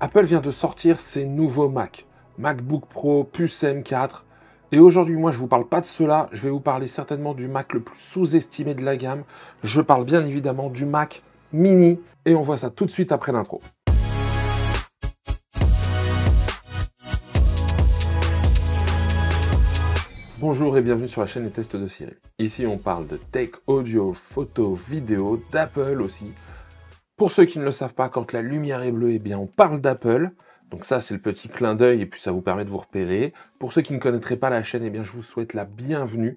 Apple vient de sortir ses nouveaux Mac. MacBook Pro, puce M4. Et aujourd'hui, moi, je vous parle pas de cela. Je vais vous parler certainement du Mac le plus sous-estimé de la gamme. Je parle bien évidemment du Mac Mini. Et on voit ça tout de suite après l'intro. Bonjour et bienvenue sur la chaîne Les Tests de Cyril. Ici, on parle de tech, audio, photo, vidéo, d'Apple aussi. Pour ceux qui ne le savent pas, quand la lumière est bleue, eh bien, on parle d'Apple. Donc ça, c'est le petit clin d'œil et puis ça vous permet de vous repérer. Pour ceux qui ne connaîtraient pas la chaîne, eh bien, je vous souhaite la bienvenue.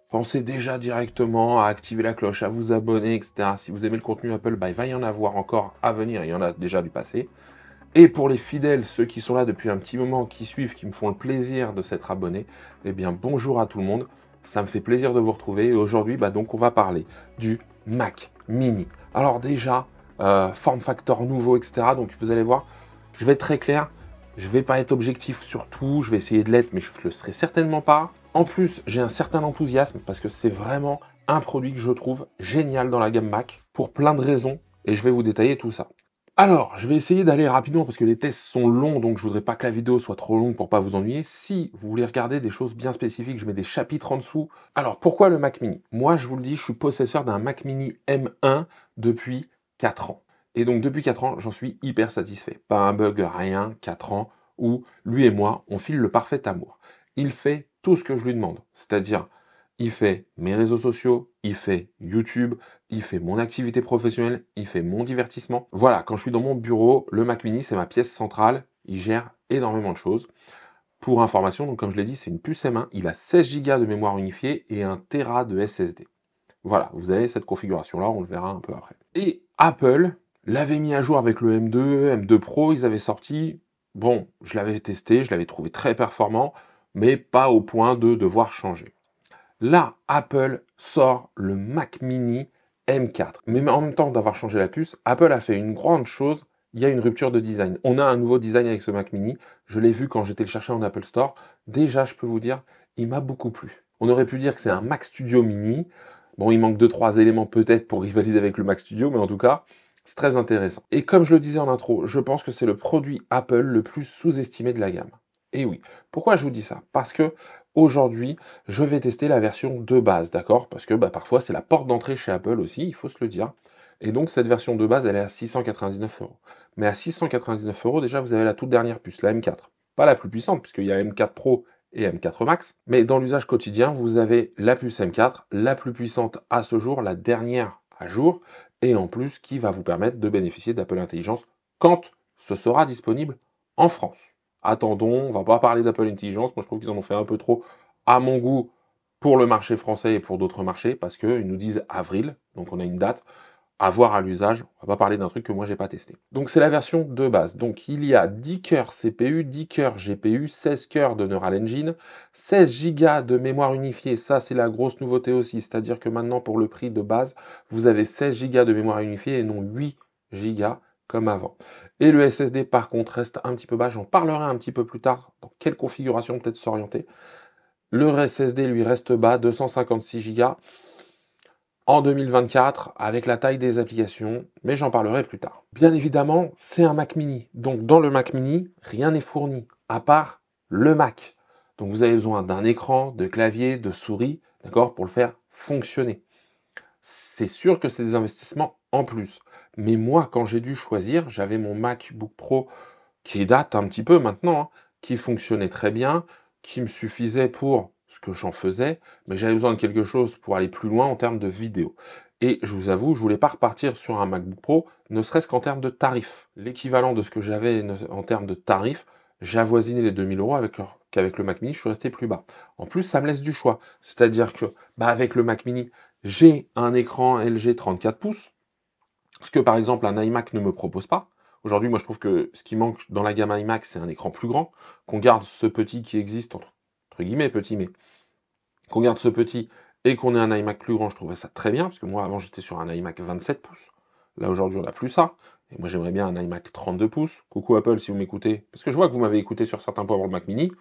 Pensez déjà directement à activer la cloche, à vous abonner, etc. Si vous aimez le contenu Apple, bah, il va y en avoir encore à venir. Il y en a déjà du passé. Et pour les fidèles, ceux qui sont là depuis un petit moment, qui suivent, qui me font le plaisir de s'être abonnés, eh bien, bonjour à tout le monde. Ça me fait plaisir de vous retrouver. Et aujourd'hui, bah, donc, on va parler du Mac Mini. Alors déjà, form factor nouveau, etc. Donc vous allez voir, je vais être très clair, je vais pas être objectif sur tout, je vais essayer de l'être, mais je le serai certainement pas. En plus, j'ai un certain enthousiasme parce que c'est vraiment un produit que je trouve génial dans la gamme Mac, pour plein de raisons, et je vais vous détailler tout ça. Alors, je vais essayer d'aller rapidement parce que les tests sont longs, donc je voudrais pas que la vidéo soit trop longue pour pas vous ennuyer. Si vous voulez regarder des choses bien spécifiques, je mets des chapitres en dessous. Alors, pourquoi le Mac Mini? Moi, je vous le dis, je suis possesseur d'un Mac Mini M1 depuis 4 ans. Et donc, depuis 4 ans, j'en suis hyper satisfait. Pas un bug, rien, 4 ans, où lui et moi, on file le parfait amour. Il fait tout ce que je lui demande, c'est-à-dire il fait mes réseaux sociaux, il fait YouTube, il fait mon activité professionnelle, il fait mon divertissement. Voilà, quand je suis dans mon bureau, le Mac Mini, c'est ma pièce centrale. Il gère énormément de choses. Pour information, donc comme je l'ai dit, c'est une puce M1. Il a 16 Go de mémoire unifiée et 1 Tera de SSD. Voilà, vous avez cette configuration-là, on le verra un peu après. Et Apple l'avait mis à jour avec le M2, M2 Pro, ils avaient sorti. Bon, je l'avais testé, je l'avais trouvé très performant, mais pas au point de devoir changer. Là, Apple sort le Mac Mini M4. Mais en même temps d'avoir changé la puce, Apple a fait une grande chose, il y a une rupture de design. On a un nouveau design avec ce Mac Mini, je l'ai vu quand j'étais le chercher en Apple Store. Déjà, je peux vous dire, il m'a beaucoup plu. On aurait pu dire que c'est un Mac Studio Mini. Bon, il manque 2-3 éléments peut-être pour rivaliser avec le Mac Studio, mais en tout cas, c'est très intéressant. Et comme je le disais en intro, je pense que c'est le produit Apple le plus sous-estimé de la gamme. Et oui, pourquoi je vous dis ça? Parce que aujourd'hui, je vais tester la version de base, d'accord? Parce que parfois, c'est la porte d'entrée chez Apple aussi, il faut se le dire. Et donc, cette version de base, elle est à 699 €. Mais à 699 €, déjà, vous avez la toute dernière puce, la M4. Pas la plus puissante, puisqu'il y a M4 Pro et M4 Max. Mais dans l'usage quotidien, vous avez la puce M4, la plus puissante à ce jour, la dernière à jour, et en plus, qui va vous permettre de bénéficier d'Apple Intelligence quand ce sera disponible en France. Attendons, on va pas parler d'Apple Intelligence, moi je trouve qu'ils en ont fait un peu trop à mon goût pour le marché français et pour d'autres marchés, parce qu'ils nous disent avril, donc on a une date, à voir à l'usage, on va pas parler d'un truc que moi j'ai pas testé. Donc c'est la version de base, donc il y a 10 cœurs CPU, 10 cœurs GPU, 16 cœurs de Neural Engine, 16 Go de mémoire unifiée, ça c'est la grosse nouveauté aussi, c'est-à-dire que maintenant pour le prix de base, vous avez 16 Go de mémoire unifiée et non 8 Go comme avant. Et le SSD, par contre, reste un petit peu bas. J'en parlerai un petit peu plus tard dans quelle configuration peut-être s'orienter. Le SSD, lui, reste bas, 256 Go en 2024, avec la taille des applications, mais j'en parlerai plus tard. Bien évidemment, c'est un Mac Mini. Donc, dans le Mac Mini, rien n'est fourni, à part le Mac. Donc, vous avez besoin d'un écran, de clavier, de souris, d'accord, pour le faire fonctionner. C'est sûr que c'est des investissements en plus. Mais moi, quand j'ai dû choisir, j'avais mon MacBook Pro qui date un petit peu maintenant, hein, qui fonctionnait très bien, qui me suffisait pour ce que j'en faisais, mais j'avais besoin de quelque chose pour aller plus loin en termes de vidéo. Et je vous avoue, je voulais pas repartir sur un MacBook Pro, ne serait-ce qu'en termes de tarifs. L'équivalent de ce que j'avais en termes de tarifs, j'ai avoisiné les 2000 € qu'avec le Mac Mini, je suis resté plus bas. En plus, ça me laisse du choix. C'est-à-dire que, avec le Mac Mini, j'ai un écran LG 34 pouces, ce que par exemple un iMac ne me propose pas. Aujourd'hui, moi je trouve que ce qui manque dans la gamme iMac, c'est un écran plus grand, qu'on garde ce petit qui existe, entre guillemets petit, mais qu'on garde ce petit et qu'on ait un iMac plus grand, je trouverais ça très bien, parce que moi avant j'étais sur un iMac 27 pouces, là aujourd'hui on n'a plus ça, et moi j'aimerais bien un iMac 32 pouces. Coucou Apple si vous m'écoutez, parce que je vois que vous m'avez écouté sur certains points pour le Mac Mini.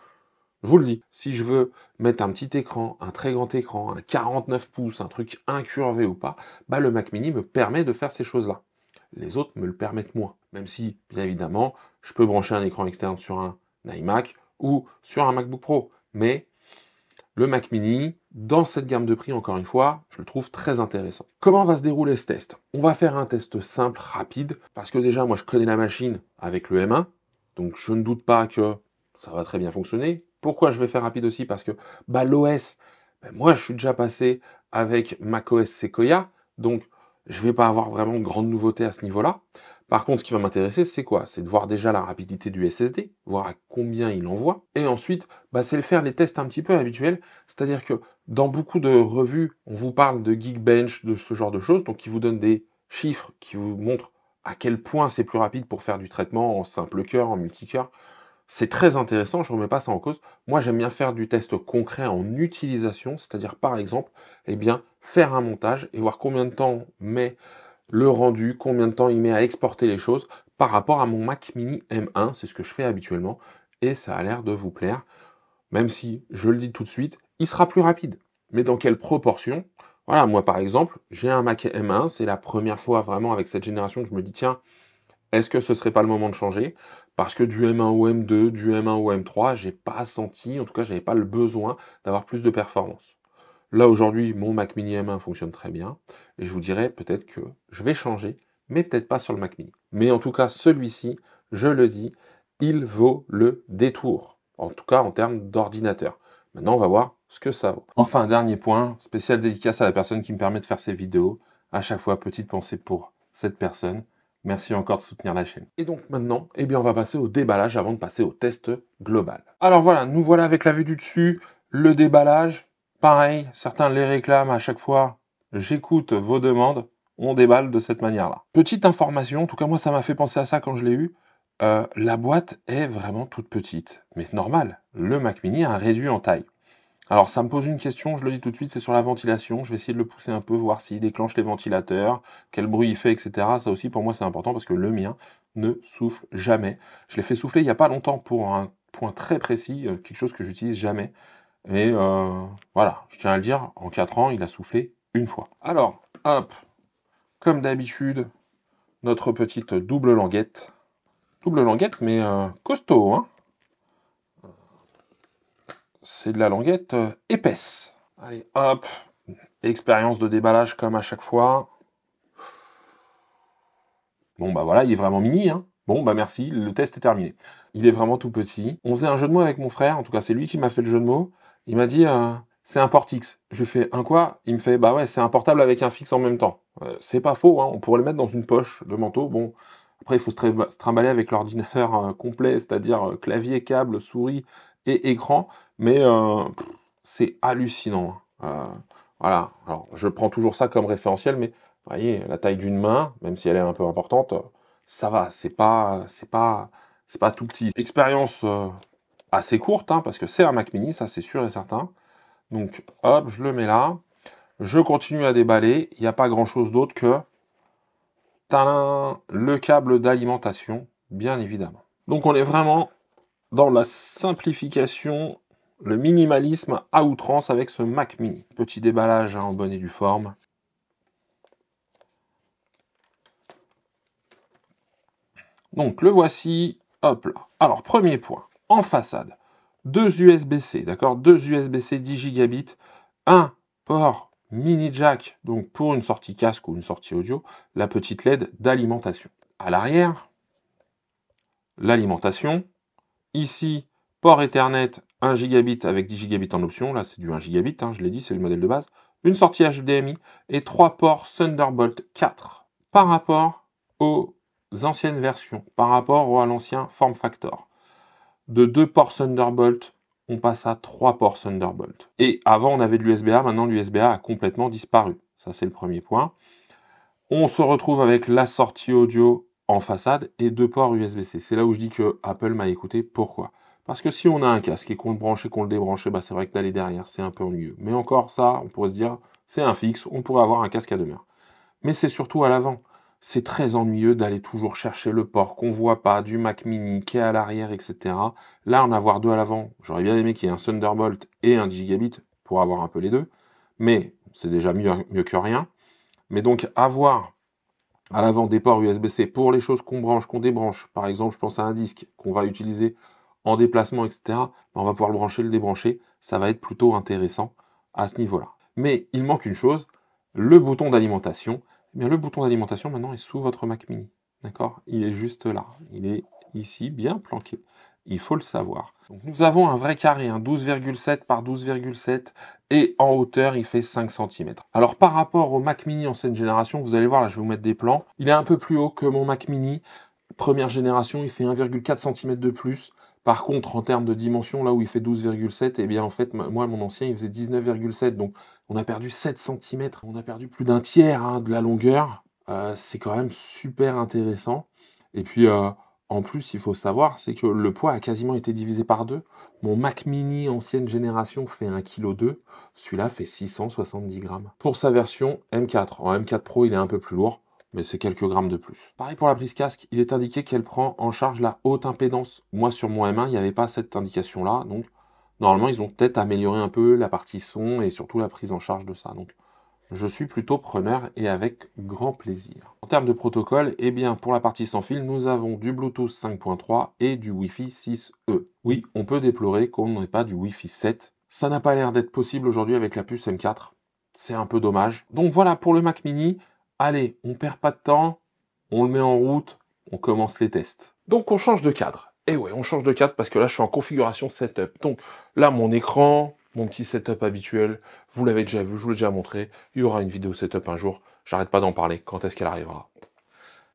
Je vous le dis, si je veux mettre un petit écran, un très grand écran, un 49 pouces, un truc incurvé ou pas, le Mac Mini me permet de faire ces choses-là. les autres me le permettent moins. Même si, bien évidemment, je peux brancher un écran externe sur un iMac ou sur un MacBook Pro. Mais le Mac Mini, dans cette gamme de prix, encore une fois, je le trouve très intéressant. Comment va se dérouler ce test? On va faire un test simple, rapide, parce que déjà, moi, je connais la machine avec le M1, donc je ne doute pas que ça va très bien fonctionner. Pourquoi je vais faire rapide aussi? Parce que l'OS, moi, je suis déjà passé avec macOS Sequoia, donc je ne vais pas avoir vraiment de grandes nouveautés à ce niveau-là. Par contre, ce qui va m'intéresser, c'est quoi? C'est de voir déjà la rapidité du SSD, voir à combien il envoie, et ensuite, c'est de faire les tests un petit peu habituels, c'est-à-dire que dans beaucoup de revues, on vous parle de Geekbench, de ce genre de choses, donc qui vous donnent des chiffres, qui vous montrent à quel point c'est plus rapide pour faire du traitement en simple cœur, en multicœur. C'est très intéressant, je ne remets pas ça en cause. Moi, j'aime bien faire du test concret en utilisation, c'est-à-dire par exemple, faire un montage et voir combien de temps met le rendu, combien de temps il met à exporter les choses par rapport à mon Mac Mini M1, c'est ce que je fais habituellement, et ça a l'air de vous plaire, même si, je le dis tout de suite, il sera plus rapide. Mais dans quelle proportion? Voilà, moi par exemple, j'ai un Mac M1, c'est la première fois vraiment avec cette génération que je me dis, tiens, est-ce que ce serait pas le moment de changer? Parce que du M1 au M2, du M1 au M3, j'ai pas senti, en tout cas, j'avais pas le besoin d'avoir plus de performance. Là, aujourd'hui, mon Mac Mini M1 fonctionne très bien, et je vous dirais peut-être que je vais changer, mais peut-être pas sur le Mac Mini. Mais en tout cas, celui-ci, je le dis, il vaut le détour, en tout cas en termes d'ordinateur. Maintenant, on va voir ce que ça vaut. Enfin, dernier point, spécial dédicace à la personne qui me permet de faire ces vidéos. À chaque fois, petite pensée pour cette personne. Merci encore de soutenir la chaîne. Et donc maintenant, on va passer au déballage avant de passer au test global. Alors voilà, nous voilà avec la vue du dessus, le déballage. Pareil, certains les réclament à chaque fois. J'écoute vos demandes, on déballe de cette manière-là. Petite information, en tout cas moi ça m'a fait penser à ça quand je l'ai eu. La boîte est vraiment toute petite, mais c'est normal. Le Mac Mini a réduit en taille. Alors ça me pose une question, je le dis tout de suite, c'est sur la ventilation. Je vais essayer de le pousser un peu, voir s'il déclenche les ventilateurs, quel bruit il fait, etc. Ça aussi pour moi c'est important parce que le mien ne souffle jamais. Je l'ai fait souffler il n'y a pas longtemps pour un point très précis, quelque chose que j'utilise jamais. Et voilà, je tiens à le dire, en 4 ans, il a soufflé une fois. Alors, hop, comme d'habitude, notre petite double languette. Double languette, mais costaud, hein. C'est de la languette épaisse. Allez, hop, expérience de déballage comme à chaque fois. Bon, voilà, il est vraiment mini, hein. Bon, merci, le test est terminé. Il est vraiment tout petit. On faisait un jeu de mots avec mon frère, en tout cas, c'est lui qui m'a fait le jeu de mots. Il m'a dit, c'est un Portix. Je lui fais, un quoi? Il me fait, ouais, c'est un portable avec un fixe en même temps. C'est pas faux, hein, on pourrait le mettre dans une poche de manteau. Bon, après, il faut se trimballer avec l'ordinateur complet, c'est-à-dire clavier, câble, souris et écran. Mais c'est hallucinant. Voilà, alors je prends toujours ça comme référentiel, mais vous voyez, la taille d'une main, même si elle est un peu importante, ça va, c'est pas tout petit. Expérience assez courte, hein, parce que c'est un Mac Mini, ça c'est sûr et certain. Donc hop, je le mets là, je continue à déballer, il n'y a pas grand chose d'autre que tadam, le câble d'alimentation, bien évidemment. Donc on est vraiment dans la simplification, le minimalisme à outrance avec ce Mac Mini. Petit déballage en bonne et due forme. Donc le voici, hop là. Alors premier point, en façade, 2 USB-C, d'accord, 2 USB-C 10 gigabits, un port mini jack, donc pour une sortie casque ou une sortie audio, la petite LED d'alimentation. À l'arrière, l'alimentation, ici, port Ethernet 1 gigabit avec 10 gigabits en option, là c'est du 1 gigabit, hein, je l'ai dit, c'est le modèle de base, une sortie HDMI et 3 ports Thunderbolt 4. Par rapport aux anciennes versions, par rapport à l'ancien form factor, de 2 ports Thunderbolt, on passe à 3 ports Thunderbolt. Et avant on avait de l'USB-A, maintenant l'USB-A a complètement disparu. Ça c'est le premier point. On se retrouve avec la sortie audio en façade et 2 ports USB-C. C'est là où je dis que Apple m'a écouté. Pourquoi? Parce que si on a un casque et qu'on le branche et qu'on le débranche, c'est vrai que d'aller derrière, c'est un peu ennuyeux. Mais encore ça, on pourrait se dire, c'est un fixe, on pourrait avoir un casque à demeure. Mais c'est surtout à l'avant. C'est très ennuyeux d'aller toujours chercher le port qu'on voit pas, du Mac Mini qui est à l'arrière, etc. Là, en avoir 2 à l'avant, j'aurais bien aimé qu'il y ait un Thunderbolt et un 10 gigabit pour avoir un peu les deux. Mais c'est déjà mieux que rien. Mais donc avoir à l'avant des ports USB-C pour les choses qu'on branche, qu'on débranche. Par exemple, je pense à un disque qu'on va utiliser en déplacement, etc. On va pouvoir le brancher, le débrancher. Ça va être plutôt intéressant à ce niveau-là. Mais il manque une chose, le bouton d'alimentation. Eh bien, le bouton d'alimentation, maintenant, est sous votre Mac Mini. D'accord? Il est juste là. Il est ici, bien planqué. Il faut le savoir. Donc, nous avons un vrai carré, un 12,7 par 12,7, et en hauteur, il fait 5 cm. Alors, par rapport au Mac Mini ancienne génération, vous allez voir, là, je vais vous mettre des plans. Il est un peu plus haut que mon Mac Mini. Première génération, il fait 1,4 cm de plus. Par contre, en termes de dimension, là où il fait 12,7, eh bien, en fait, moi, mon ancien, il faisait 19,7. Donc, on a perdu 7 cm. On a perdu plus d'un tiers hein, de la longueur. C'est quand même super intéressant. Et puis, en plus, il faut savoir, c'est que le poids a quasiment été divisé par deux. Mon Mac Mini ancienne génération fait 1,2 kg. Celui-là fait 670 grammes. Pour sa version M4. En M4 Pro, il est un peu plus lourd, mais c'est quelques grammes de plus. Pareil pour la prise casque, il est indiqué qu'elle prend en charge la haute impédance. Moi, sur mon M1, il n'y avait pas cette indication-là. Donc, normalement, ils ont peut-être amélioré un peu la partie son et surtout la prise en charge de ça. Donc, je suis plutôt preneur et avec grand plaisir. En termes de protocole, eh bien, pour la partie sans fil, nous avons du Bluetooth 5.3 et du Wi-Fi 6E. Oui, on peut déplorer qu'on n'ait pas du Wi-Fi 7. Ça n'a pas l'air d'être possible aujourd'hui avec la puce M4. C'est un peu dommage. Donc voilà pour le Mac Mini. Allez, on perd pas de temps, on le met en route, on commence les tests. Donc on change de cadre. Et ouais, on change de cadre parce que là, je suis en configuration setup. Donc là, mon écran, mon petit setup habituel, vous l'avez déjà vu, je vous l'ai déjà montré. Il y aura une vidéo setup un jour. J'arrête pas d'en parler. Quand est-ce qu'elle arrivera?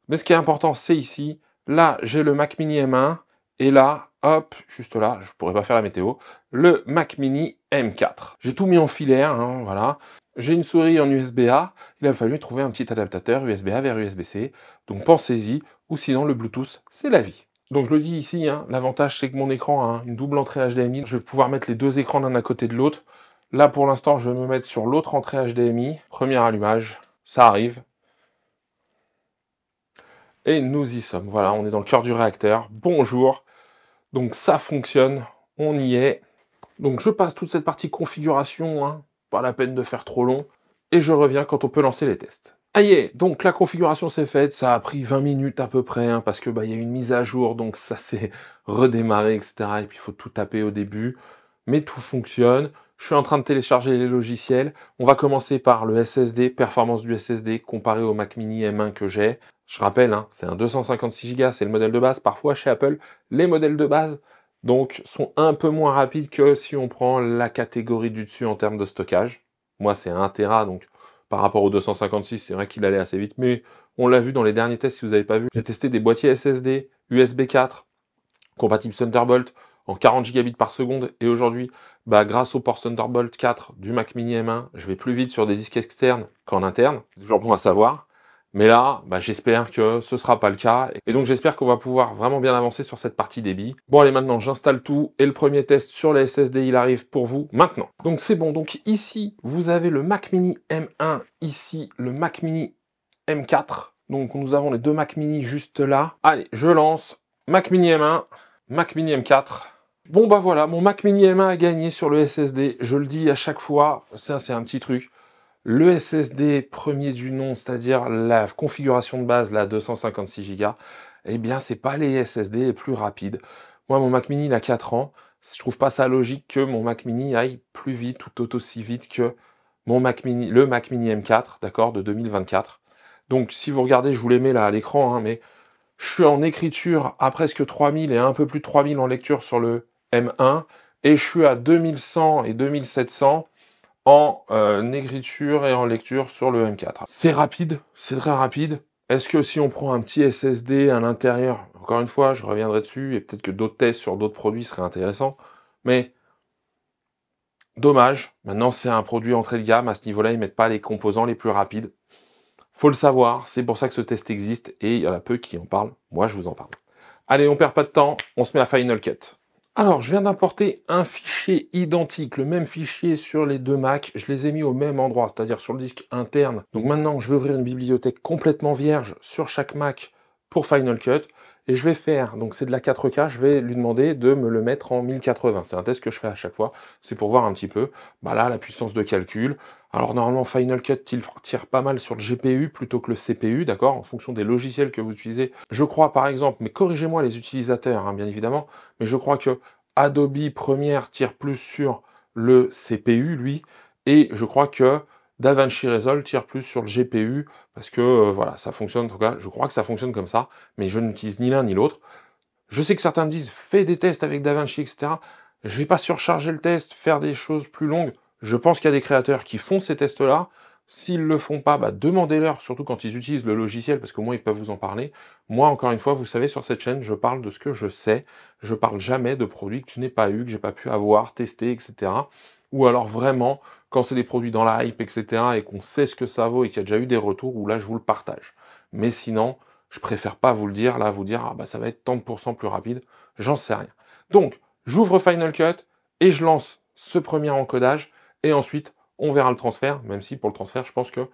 Mais ce qui est important, c'est ici. Là, j'ai le Mac Mini M1. Et là, hop, juste là, je pourrais pas faire la météo, le Mac Mini M4. J'ai tout mis en filaire, hein, voilà. J'ai une souris en USB-A, il a fallu trouver un petit adaptateur USB-A vers USB-C, donc pensez-y, ou sinon le Bluetooth, c'est la vie. Donc je le dis ici, hein, l'avantage c'est que mon écran a une double entrée HDMI, je vais pouvoir mettre les deux écrans l'un à côté de l'autre. Là pour l'instant, je vais me mettre sur l'autre entrée HDMI, premier allumage, ça arrive. Et nous y sommes, voilà, on est dans le cœur du réacteur, bonjour. Donc ça fonctionne, on y est. Donc je passe toute cette partie configuration, hein, pas la peine de faire trop long, et je reviens quand on peut lancer les tests. Ah yeah, donc la configuration s'est faite, ça a pris 20 minutes à peu près, hein, parce que il y a eu une mise à jour, donc ça s'est redémarré, etc. Et puis il faut tout taper au début, mais tout fonctionne. Je suis en train de télécharger les logiciels. On va commencer par le SSD, performance du SSD comparé au Mac Mini M1 que j'ai. Je rappelle, hein, c'est un 256 Go, c'est le modèle de base. Parfois chez Apple, les modèles de base donc sont un peu moins rapides que si on prend la catégorie du dessus en termes de stockage. Moi, c'est 1 Tera, donc par rapport au 256, c'est vrai qu'il allait assez vite, mais on l'a vu dans les derniers tests, si vous n'avez pas vu. J'ai testé des boîtiers SSD USB 4, compatibles Thunderbolt, en 40 gigabits par seconde, et aujourd'hui, grâce au port Thunderbolt 4 du Mac Mini M1, je vais plus vite sur des disques externes qu'en interne. C'est toujours bon à savoir. Mais là, j'espère que ce ne sera pas le cas. Et donc, j'espère qu'on va pouvoir vraiment bien avancer sur cette partie débit. Bon, allez, maintenant, j'installe tout. Et le premier test sur les SSD, il arrive pour vous maintenant. Donc, c'est bon. Donc, ici, vous avez le Mac Mini M1. Ici, le Mac Mini M4. Donc, nous avons les deux Mac Mini juste là. Allez, je lance. Mac Mini M1, Mac Mini M4. Bon, voilà, mon Mac Mini M1 a gagné sur le SSD. Je le dis à chaque fois. Ça, c'est un petit truc. Le SSD premier du nom, c'est-à-dire la configuration de base, la 256 Go, eh bien, c'est pas les SSD les plus rapides. Moi, mon Mac Mini, il a 4 ans. Je trouve pas ça logique que mon Mac Mini aille plus vite ou tout aussi vite que mon Mac Mini, le Mac Mini M4, d'accord, de 2024. Donc, si vous regardez, je vous les mets là à l'écran, hein, mais je suis en écriture à presque 3000 et un peu plus de 3000 en lecture sur le M1, et je suis à 2100 et 2700 en écriture et en lecture sur le M4. C'est rapide, c'est très rapide. Est-ce que si on prend un petit SSD à l'intérieur, encore une fois, je reviendrai dessus, et peut-être que d'autres tests sur d'autres produits seraient intéressants, mais dommage, maintenant c'est un produit entrée de gamme, à ce niveau-là, ils ne mettent pas les composants les plus rapides. Faut le savoir, c'est pour ça que ce test existe, et il y en a peu qui en parlent, moi je vous en parle. Allez, on perd pas de temps, on se met à Final Cut. Alors, je viens d'importer un fichier identique, le même fichier sur les deux Macs. Je les ai mis au même endroit, c'est-à-dire sur le disque interne. Donc maintenant, je vais ouvrir une bibliothèque complètement vierge sur chaque Mac pour Final Cut. et je vais faire, donc c'est de la 4K, je vais lui demander de me le mettre en 1080. C'est un test que je fais à chaque fois, c'est pour voir un petit peu, bah là, la puissance de calcul. Alors normalement, Final Cut tire pas mal sur le GPU plutôt que le CPU, d'accord, en fonction des logiciels que vous utilisez. Je crois par exemple, mais corrigez-moi les utilisateurs, hein, bien évidemment, mais je crois que Adobe Premiere tire plus sur le CPU, lui, et je crois que DaVinci Resolve tire plus sur le GPU, parce que voilà, ça fonctionne, en tout cas, je crois que ça fonctionne comme ça, mais je n'utilise ni l'un ni l'autre. Je sais que certains me disent, fais des tests avec DaVinci, etc. Je ne vais pas surcharger le test, faire des choses plus longues. Je pense qu'il y a des créateurs qui font ces tests-là. S'ils ne le font pas, bah, demandez-leur, surtout quand ils utilisent le logiciel, parce qu'au moins ils peuvent vous en parler. Moi, encore une fois, vous savez, sur cette chaîne, je parle de ce que je sais. Je parle jamais de produits que je n'ai pas eu, que j'ai pas pu avoir, tester, etc. Ou alors vraiment, quand c'est des produits dans la hype, etc., et qu'on sait ce que ça vaut et qu'il y a déjà eu des retours, où là, je vous le partage. Mais sinon, je préfère pas vous le dire, là, vous dire, ah bah ça va être tant de pourcents plus rapide, j'en sais rien. Donc, j'ouvre Final Cut et je lance ce premier encodage, et ensuite, on verra le transfert, même si pour le transfert, je pense que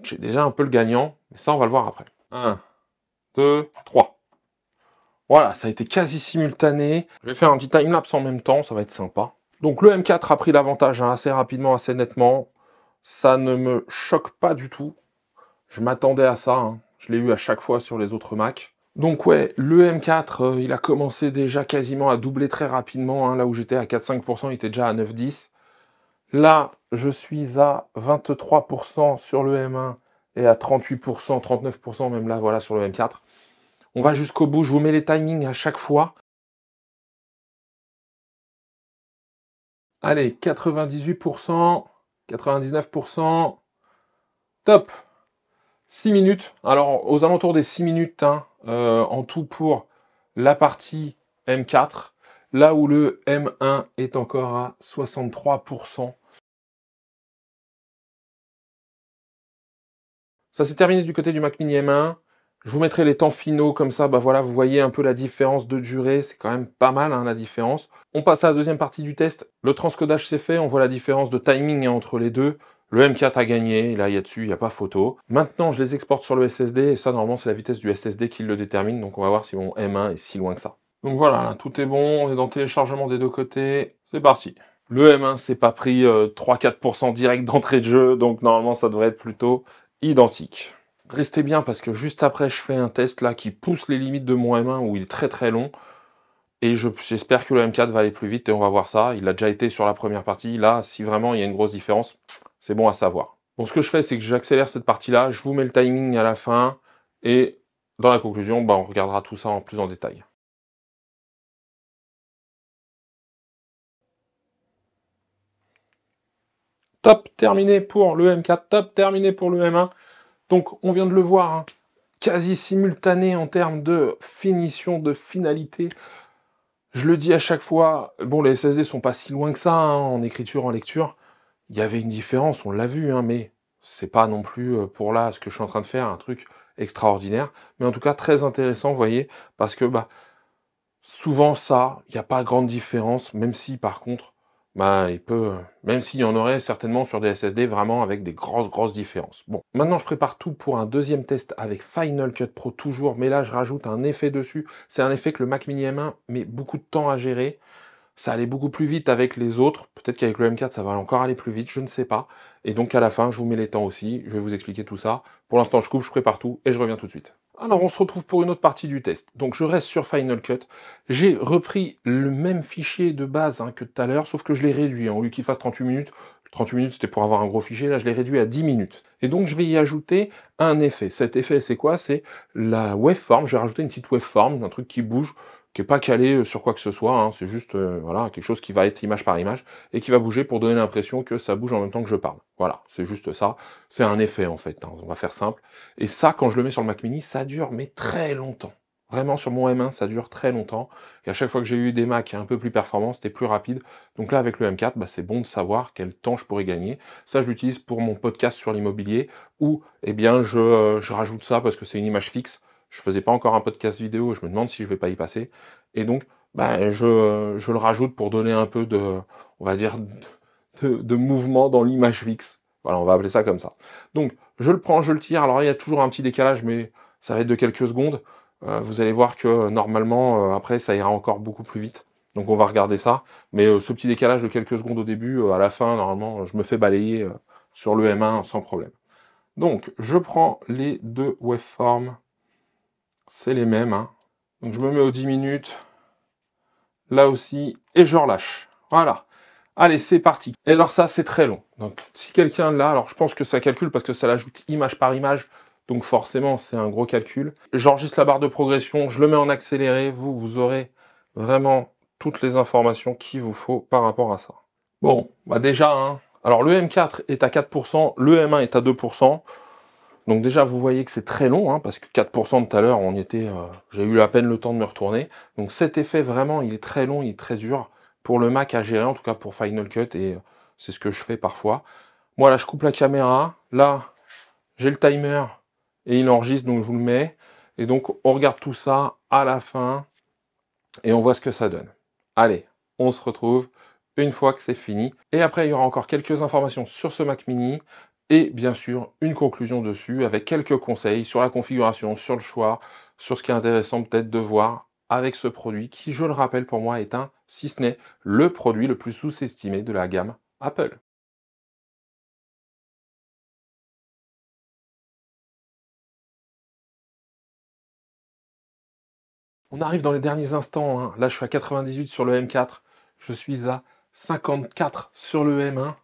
j'ai déjà un peu le gagnant, mais ça, on va le voir après. 1, 2, 3. Voilà, ça a été quasi simultané. Je vais faire un petit timelapse en même temps, ça va être sympa. Donc le M4 a pris l'avantage, hein, assez rapidement, assez nettement. Ça ne me choque pas du tout. Je m'attendais à ça, hein. Je l'ai eu à chaque fois sur les autres Mac. Donc ouais, le M4, il a commencé déjà quasiment à doubler très rapidement, hein. Là où j'étais à 4-5%, il était déjà à 9-10. Là, je suis à 23% sur le M1 et à 38%, 39% même là, voilà, sur le M4. On va jusqu'au bout, je vous mets les timings à chaque fois. Allez, 98%, 99%, top. 6 minutes, alors aux alentours des 6 minutes, hein, en tout pour la partie M4, là où le M1 est encore à 63%. Ça s'est terminé du côté du Mac Mini M1. Je vous mettrai les temps finaux, comme ça, bah voilà, vous voyez un peu la différence de durée, c'est quand même pas mal, hein, la différence. On passe à la deuxième partie du test. Le transcodage s'est fait, on voit la différence de timing, hein, entre les deux. Le M4 a gagné, là, il y a dessus, il n'y a pas photo. Maintenant, je les exporte sur le SSD, et ça, normalement, c'est la vitesse du SSD qui le détermine, donc on va voir si mon M1 est si loin que ça. Donc voilà, là, tout est bon, on est dans le téléchargement des deux côtés, c'est parti. Le M1 s'est pas pris 3-4% direct d'entrée de jeu, donc normalement, ça devrait être plutôt identique. Restez bien parce que juste après, je fais un test là qui pousse les limites de mon M1 où il est très très long. Et j'espère que le M4 va aller plus vite et on va voir ça. Il a déjà été sur la première partie. Là, si vraiment il y a une grosse différence, c'est bon à savoir. Bon, ce que je fais, c'est que j'accélère cette partie-là. Je vous mets le timing à la fin. Et dans la conclusion, bah, on regardera tout ça en plus en détail. Top, terminé pour le M4. Top, terminé pour le M1. Donc, on vient de le voir, hein, quasi simultané en termes de finition, de finalité. Je le dis à chaque fois, bon, les SSD sont pas si loin que ça, hein, en écriture, en lecture. Il y avait une différence, on l'a vu, hein, mais c'est pas non plus pour là, ce que je suis en train de faire, un truc extraordinaire. Mais en tout cas, très intéressant, vous voyez, parce que bah, souvent ça, il n'y a pas grande différence, même si par contre, bah, même s'il y en aurait certainement sur des SSD vraiment avec des grosses différences. Bon, maintenant je prépare tout pour un deuxième test avec Final Cut Pro toujours, mais là je rajoute un effet dessus. C'est un effet que le Mac Mini M1 met beaucoup de temps à gérer. Ça allait beaucoup plus vite avec les autres. Peut-être qu'avec le M4, ça va encore aller plus vite, je ne sais pas. Et donc à la fin, je vous mets les temps aussi. Je vais vous expliquer tout ça. Pour l'instant, je coupe, je prépare tout et je reviens tout de suite. Alors, on se retrouve pour une autre partie du test. Donc, je reste sur Final Cut. J'ai repris le même fichier de base, hein, que tout à l'heure, sauf que je l'ai réduit. Au lieu qu'il fasse 38 minutes, 38 minutes, c'était pour avoir un gros fichier. Là, je l'ai réduit à 10 minutes. Et donc, je vais y ajouter un effet. Cet effet, c'est quoi? C'est la waveform. Je vais rajouter une petite waveform, un truc qui bouge, qui n'est pas calé sur quoi que ce soit, hein, c'est juste voilà, quelque chose qui va être image par image, et qui va bouger pour donner l'impression que ça bouge en même temps que je parle. Voilà, c'est juste ça. C'est un effet, en fait, hein, on va faire simple. Et ça, quand je le mets sur le Mac Mini, ça dure, mais très longtemps. Vraiment, sur mon M1, ça dure très longtemps. Et à chaque fois que j'ai eu des Macs un peu plus performants, c'était plus rapide. Donc là, avec le M4, bah, c'est bon de savoir quel temps je pourrais gagner. Ça, je l'utilise pour mon podcast sur l'immobilier, où eh bien, je rajoute ça parce que c'est une image fixe. Je faisais pas encore un podcast vidéo, je me demande si je vais pas y passer. Et donc, bah, je le rajoute pour donner un peu de, on va dire, de mouvement dans l'image fixe. Voilà, on va appeler ça comme ça. Donc, je le prends, je le tire. Alors, il y a toujours un petit décalage, mais ça va être de quelques secondes. Vous allez voir que normalement, après, ça ira encore beaucoup plus vite. Donc on va regarder ça. Mais ce petit décalage de quelques secondes au début, à la fin, normalement, je me fais balayer sur le M1 sans problème. Donc, je prends les deux waveforms. C'est les mêmes. Hein. Donc je me mets aux 10 minutes. Là aussi. Et je relâche. Voilà. Allez, c'est parti. Et alors ça, c'est très long. Donc si quelqu'un l'a, alors je pense que ça calcule parce que ça l'ajoute image par image. Donc forcément, c'est un gros calcul. J'enregistre la barre de progression, je le mets en accéléré. Vous aurez vraiment toutes les informations qu'il vous faut par rapport à ça. Bon, bah déjà, hein, alors le M4 est à 4%, le M1 est à 2%. Donc déjà, vous voyez que c'est très long, hein, parce que 4% tout à l'heure, on y était, j'ai eu à peine le temps de me retourner. Donc cet effet, vraiment, il est très long, il est très dur pour le Mac à gérer, en tout cas pour Final Cut, et c'est ce que je fais parfois. Moi, là, je coupe la caméra. Là, j'ai le timer, et il enregistre, donc je vous le mets. Et donc, on regarde tout ça à la fin, et on voit ce que ça donne. Allez, on se retrouve une fois que c'est fini. Et après, il y aura encore quelques informations sur ce Mac Mini, et bien sûr, une conclusion dessus, avec quelques conseils sur la configuration, sur le choix, sur ce qui est intéressant peut-être de voir avec ce produit, qui, je le rappelle, pour moi, est un, si ce n'est le produit le plus sous-estimé de la gamme Apple. On arrive dans les derniers instants, hein. Là je suis à 98 sur le M4, je suis à 54 sur le M1.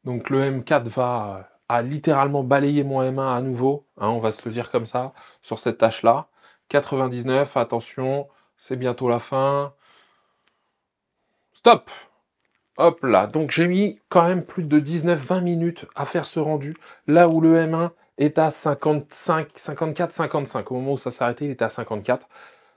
Donc le M4 a littéralement balayé mon M1 à nouveau, hein, on va se le dire comme ça, sur cette tâche-là. 99, attention, c'est bientôt la fin. Stop! Hop là, donc j'ai mis quand même plus de 19-20 minutes à faire ce rendu, là où le M1 est à 55, 54, 55. Au moment où ça s'est arrêté, il était à 54.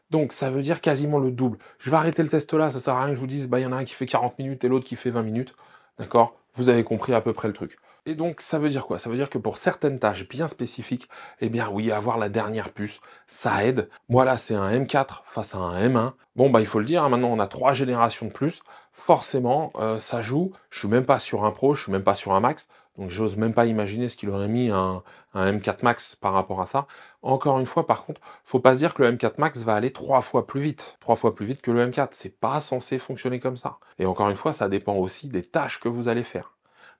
Donc ça veut dire quasiment le double. Je vais arrêter le test là, ça sert à rien que je vous dise, bah il y en a un qui fait 40 minutes et l'autre qui fait 20 minutes. D'accord? Vous avez compris à peu près le truc. Et donc ça veut dire quoi? Ça veut dire que pour certaines tâches bien spécifiques, eh bien oui, avoir la dernière puce, ça aide. Moi là, c'est un M4 face à un M1. Bon bah il faut le dire, hein, maintenant on a 3 générations de plus. Forcément, ça joue. Je suis même pas sur un Pro, je suis même pas sur un Max. Donc j'ose même pas imaginer ce qu'il aurait mis un M4 Max par rapport à ça. Encore une fois, par contre, faut pas se dire que le M4 Max va aller 3 fois plus vite. 3 fois plus vite que le M4. C'est pas censé fonctionner comme ça. Et encore une fois, ça dépend aussi des tâches que vous allez faire.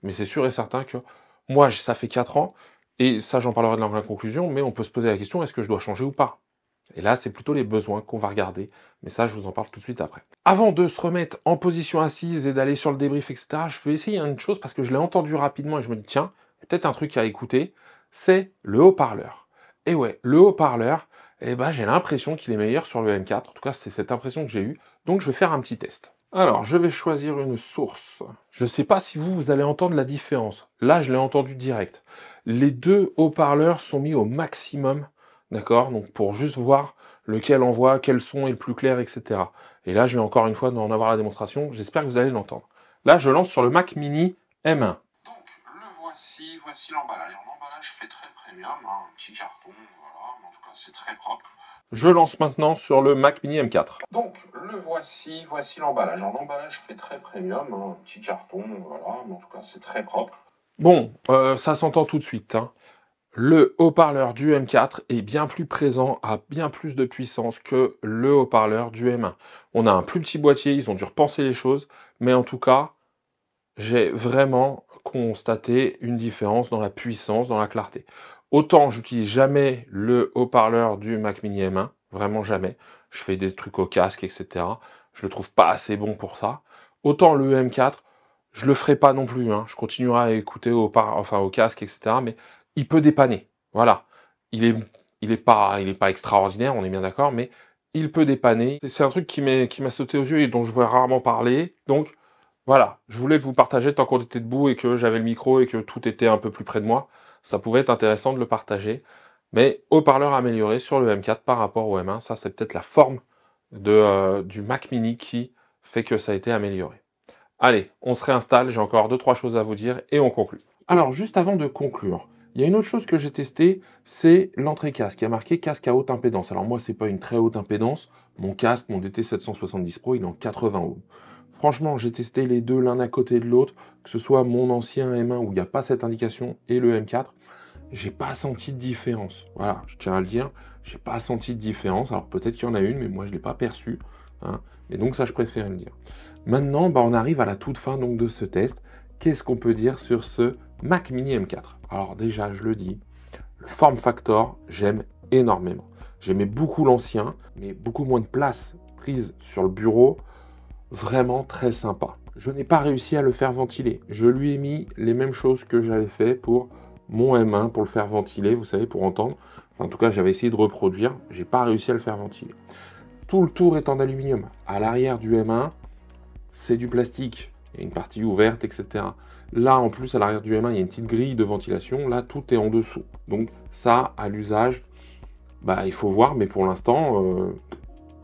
Mais c'est sûr et certain que moi, ça fait 4 ans, et ça, j'en parlerai dans la conclusion, mais on peut se poser la question, est-ce que je dois changer ou pas? Et là, c'est plutôt les besoins qu'on va regarder, mais ça, je vous en parle tout de suite après. Avant de se remettre en position assise et d'aller sur le débrief, etc., je vais essayer une chose, parce que je l'ai entendu rapidement, et je me dis, tiens, peut-être un truc à écouter, c'est le haut-parleur. Et ouais, le haut-parleur, eh ben, j'ai l'impression qu'il est meilleur sur le M4, en tout cas, c'est cette impression que j'ai eue, donc je vais faire un petit test. Alors, je vais choisir une source. Je ne sais pas si vous allez entendre la différence. Là, je l'ai entendu direct. Les deux haut-parleurs sont mis au maximum, d'accord? Donc, pour juste voir lequel envoie, quel son est le plus clair, etc. Et là, je vais encore une fois en avoir la démonstration. J'espère que vous allez l'entendre. Là, je lance sur le Mac Mini M1. Donc, le voici. Voici l'emballage. L'emballage fait très premium, hein, un petit carton, voilà. Mais en tout cas, c'est très propre. Je lance maintenant sur le Mac Mini M4. Donc, le voici, voici l'emballage. L'emballage fait très premium, hein, un petit carton, voilà, mais en tout cas, c'est très propre. Bon, ça s'entend tout de suite. Hein. Le haut-parleur du M4 est bien plus présent, a bien plus de puissance que le haut-parleur du M1. On a un plus petit boîtier, ils ont dû repenser les choses, mais en tout cas, j'ai vraiment constaté une différence dans la puissance, dans la clarté. Autant j'utilise jamais le haut-parleur du Mac Mini M1, vraiment jamais. Je fais des trucs au casque, etc. Je le trouve pas assez bon pour ça. Autant le M4, je le ferai pas non plus. Hein. Je continuerai à écouter au casque, etc. Mais il peut dépanner. Voilà. Il est pas extraordinaire, on est bien d'accord, mais il peut dépanner. C'est un truc qui m'a sauté aux yeux et dont je vois rarement parler. Donc, voilà, je voulais vous partager tant qu'on était debout et que j'avais le micro et que tout était un peu plus près de moi. Ça pouvait être intéressant de le partager. Mais haut-parleur amélioré sur le M4 par rapport au M1, ça c'est peut-être la forme du Mac Mini qui fait que ça a été amélioré. Allez, on se réinstalle, j'ai encore 2-3 choses à vous dire et on conclut. Alors, juste avant de conclure, il y a une autre chose que j'ai testée, c'est l'entrée casque. Il y a marqué casque à haute impédance. Alors moi, c'est pas une très haute impédance. Mon casque, mon DT770 Pro, il est en 80 ohms. Franchement, j'ai testé les deux l'un à côté de l'autre, que ce soit mon ancien M1 où il n'y a pas cette indication et le M4. j'ai pas senti de différence. Voilà, je tiens à le dire, j'ai pas senti de différence. Alors peut-être qu'il y en a une, mais moi je l'ai pas perçue, hein. Et donc ça, je préfère le dire. Maintenant, bah, on arrive à la toute fin donc, de ce test. Qu'est-ce qu'on peut dire sur ce Mac Mini M4? Alors déjà, je le dis, le form factor, j'aime énormément. J'aimais beaucoup l'ancien, mais beaucoup moins de place prise sur le bureau. Vraiment très sympa. Je n'ai pas réussi à le faire ventiler. Je lui ai mis les mêmes choses que j'avais fait pour mon M1, pour le faire ventiler, vous savez, pour entendre. Enfin, en tout cas, j'avais essayé de reproduire. J'ai pas réussi à le faire ventiler. Tout le tour est en aluminium. À l'arrière du M1, c'est du plastique. Il y a une partie ouverte, etc. Là, en plus, à l'arrière du M1, il y a une petite grille de ventilation. Là, tout est en dessous. Donc, ça, à l'usage, bah, il faut voir. Mais pour l'instant,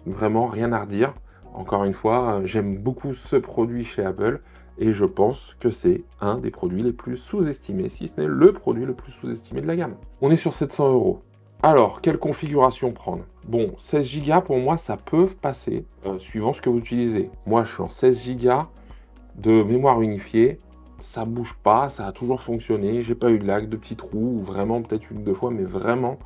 vraiment rien à redire. Encore une fois, j'aime beaucoup ce produit chez Apple. Et je pense que c'est un des produits les plus sous-estimés, si ce n'est le produit le plus sous-estimé de la gamme. On est sur 700 €. Alors, quelle configuration prendre? Bon, 16 Go, pour moi, ça peut passer, suivant ce que vous utilisez. Moi, je suis en 16 Go de mémoire unifiée. Ça bouge pas, ça a toujours fonctionné. J'ai pas eu de lag, de petits trous, ou vraiment peut-être une ou deux fois, mais vraiment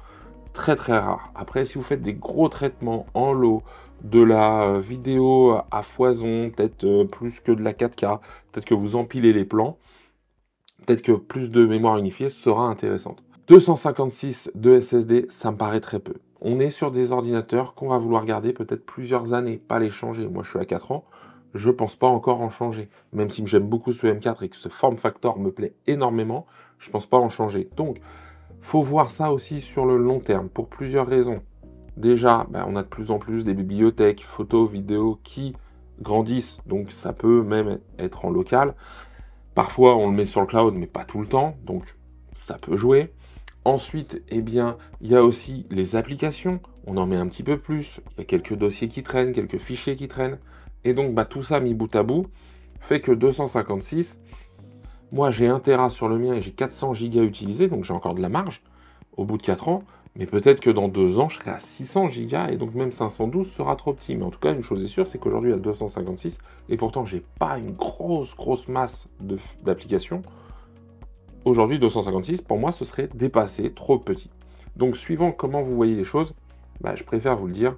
très très rare. Après, si vous faites des gros traitements en lot, de la vidéo à foison, peut-être plus que de la 4K, peut-être que vous empilez les plans, peut-être que plus de mémoire unifiée sera intéressante. 256 de SSD, ça me paraît très peu. On est sur des ordinateurs qu'on va vouloir garder peut-être plusieurs années, pas les changer. Moi, je suis à 4 ans, je pense pas encore en changer. Même si j'aime beaucoup ce M4 et que ce form factor me plaît énormément, je pense pas en changer. Donc, faut voir ça aussi sur le long terme, pour plusieurs raisons. Déjà, on a de plus en plus des bibliothèques, photos, vidéos qui grandissent, donc ça peut même être en local. Parfois, on le met sur le cloud, mais pas tout le temps, donc ça peut jouer. Ensuite, eh bien, il y a aussi les applications. On en met un petit peu plus. Il y a quelques dossiers qui traînent, quelques fichiers qui traînent. Et donc, tout ça mis bout à bout fait que 256, moi j'ai 1 Tera sur le mien et j'ai 400 Go utilisés, donc j'ai encore de la marge au bout de 4 ans. Mais peut-être que dans 2 ans, je serai à 600 Go et donc même 512 sera trop petit. Mais en tout cas, une chose est sûre, c'est qu'aujourd'hui, à 256, et pourtant, j'ai pas une grosse masse d'applications. Aujourd'hui, 256, pour moi, ce serait dépassé, trop petit. Donc, suivant comment vous voyez les choses, je préfère vous le dire.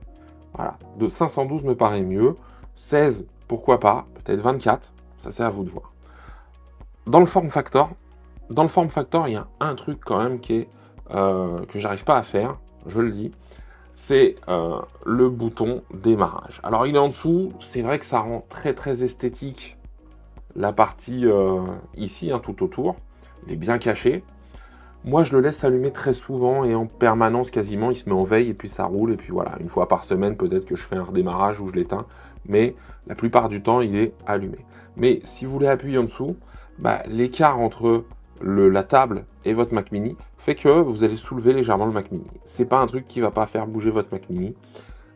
Voilà, de 512 me paraît mieux. 16, pourquoi pas. Peut-être 24, ça c'est à vous de voir. Dans le form factor, il y a un truc quand même qui est que j'arrive pas à faire, je le dis, c'est le bouton démarrage. Alors il est en dessous, c'est vrai que ça rend très esthétique la partie ici, tout autour, il est bien caché. Moi je le laisse s'allumer très souvent et en permanence quasiment, il se met en veille et puis ça roule, et puis voilà, une fois par semaine peut-être que je fais un redémarrage ou je l'éteins, mais la plupart du temps il est allumé. Mais si vous voulez appuyer en dessous, l'écart entre la table et votre Mac Mini fait que vous allez soulever légèrement le Mac Mini. C'est pas un truc qui va pas faire bouger votre Mac Mini.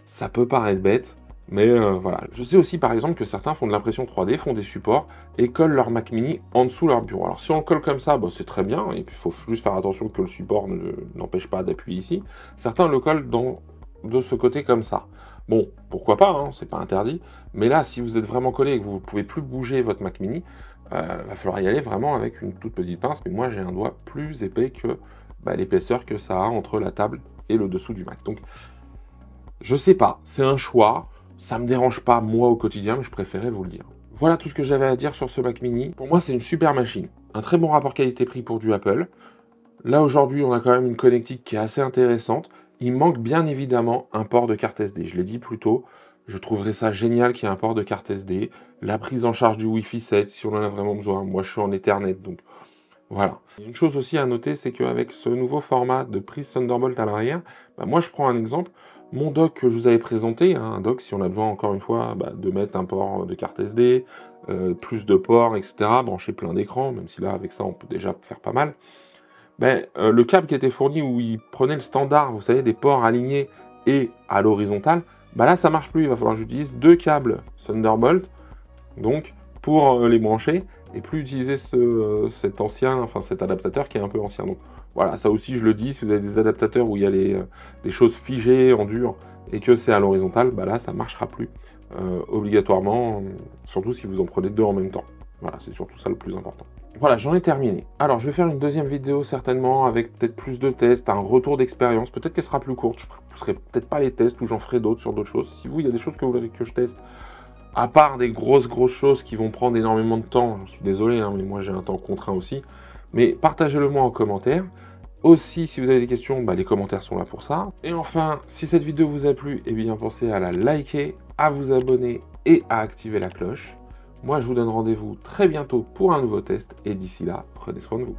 Ça peut paraître bête, mais voilà. Je sais aussi par exemple que certains font de l'impression 3D, font des supports et collent leur Mac Mini en dessous de leur bureau. Alors si on le colle comme ça, c'est très bien, et puis il faut juste faire attention que le support n'empêche pas d'appuyer ici. Certains le collent de ce côté comme ça. Bon, pourquoi pas, hein, c'est pas interdit, mais là, si vous êtes vraiment collé et que vous ne pouvez plus bouger votre Mac Mini, va falloir y aller vraiment avec une toute petite pince, mais moi j'ai un doigt plus épais que l'épaisseur que ça a entre la table et le dessous du Mac. Donc, je sais pas, c'est un choix, ça me dérange pas moi au quotidien, mais je préférais vous le dire. Voilà tout ce que j'avais à dire sur ce Mac Mini. Pour moi, c'est une super machine. Un très bon rapport qualité-prix pour du Apple. Là, aujourd'hui, on a quand même une connectique qui est assez intéressante. Il manque bien évidemment un port de carte SD. Je l'ai dit plus tôt, je trouverais ça génial qu'il y ait un port de carte SD. La prise en charge du Wi-Fi 7, si on en a vraiment besoin. Moi, je suis en Ethernet, donc voilà. Une chose aussi à noter, c'est qu'avec ce nouveau format de prise Thunderbolt à l'arrière, moi, je prends un exemple. Mon dock que je vous avais présenté, un dock, si on a besoin, encore une fois, de mettre un port de carte SD, plus de ports, etc., brancher plein d'écrans, même si là, avec ça, on peut déjà faire pas mal. Le câble qui était fourni où il prenait le standard, vous savez, des ports alignés et à l'horizontale, là ça marche plus, il va falloir que j'utilise 2 câbles Thunderbolt, donc pour les brancher, et plus utiliser cet adaptateur qui est un peu ancien. Donc voilà, ça aussi je le dis, si vous avez des adaptateurs où il y a des choses figées en dur et que c'est à l'horizontale, là ça marchera plus obligatoirement, surtout si vous en prenez 2 en même temps. Voilà, c'est surtout ça le plus important. Voilà, j'en ai terminé. Alors, je vais faire une deuxième vidéo certainement avec peut-être plus de tests, un retour d'expérience. Peut-être qu'elle sera plus courte, je ne pousserai peut-être pas les tests ou j'en ferai d'autres sur d'autres choses. Si vous, il y a des choses que vous voulez que je teste, à part des grosses choses qui vont prendre énormément de temps, j'en suis désolé, hein, mais moi j'ai un temps contraint aussi. Mais partagez-le moi en commentaire. Aussi, si vous avez des questions, les commentaires sont là pour ça. Et enfin, si cette vidéo vous a plu, eh bien pensez à la liker, à vous abonner et à activer la cloche. Moi, je vous donne rendez-vous très bientôt pour un nouveau test. Et d'ici là, prenez soin de vous.